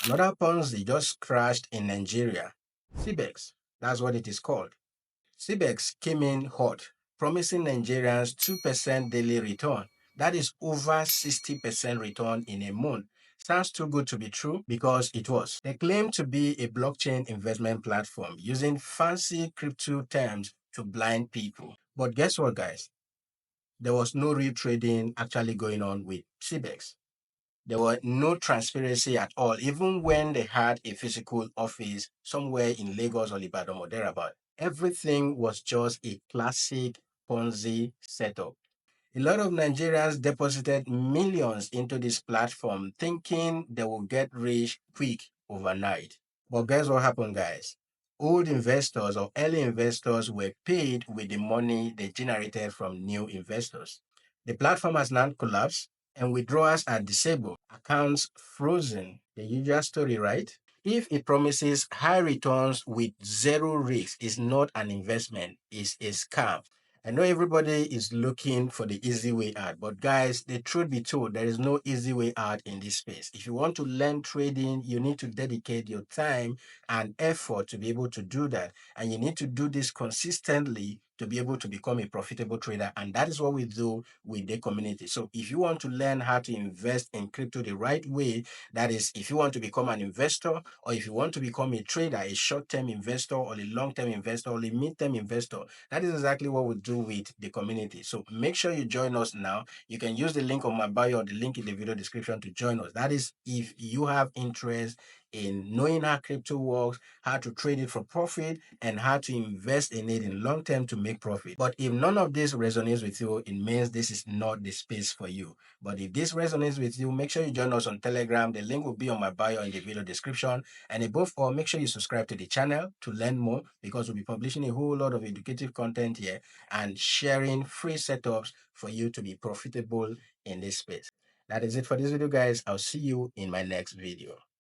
Another Ponzi just crashed in Nigeria. CBEX, that's what it is called. CBEX came in hot, promising Nigerians 2% daily return. That is over 60% return in a month. Sounds too good to be true because it was. They claimed to be a blockchain investment platform using fancy crypto terms to blind people. But guess what, guys? There was no real trading actually going on with CBEX. There was no transparency at all, even when they had a physical office somewhere in Lagos or Ibadan or thereabout. Everything was just a classic Ponzi setup. A lot of Nigerians deposited millions into this platform thinking they will get rich quick overnight. But guess what happened, guys? Old investors or early investors were paid with the money they generated from new investors. The platform has now collapsed and withdrawals are disabled, accounts frozen. The usual story, right? If it promises high returns with zero risk, it's not an investment, it's a scam. I know everybody is looking for the easy way out, but guys, the truth be told, there is no easy way out in this space. If you want to learn trading, you need to dedicate your time and effort to be able to do that. And you need to do this consistently to be able to become a profitable trader. And that is what we do with the community. So if you want to learn how to invest in crypto the right way, that is, if you want to become an investor or if you want to become a trader, a short-term investor or a long-term investor or a mid-term investor, that is exactly what we do with the community. So make sure you join us now. You can use the link on my bio or the link in the video description to join us. That is if you have interest in knowing how crypto works, how to trade it for profit, and how to invest in it in long term to make profit. But if none of this resonates with you, it means this is not the space for you. But if this resonates with you, make sure you join us on Telegram. The link will be on my bio in the video description. And above all, make sure you subscribe to the channel to learn more because we'll be publishing a whole lot of educative content here and sharing free setups for you to be profitable in this space. That is it for this video, guys. I'll see you in my next video.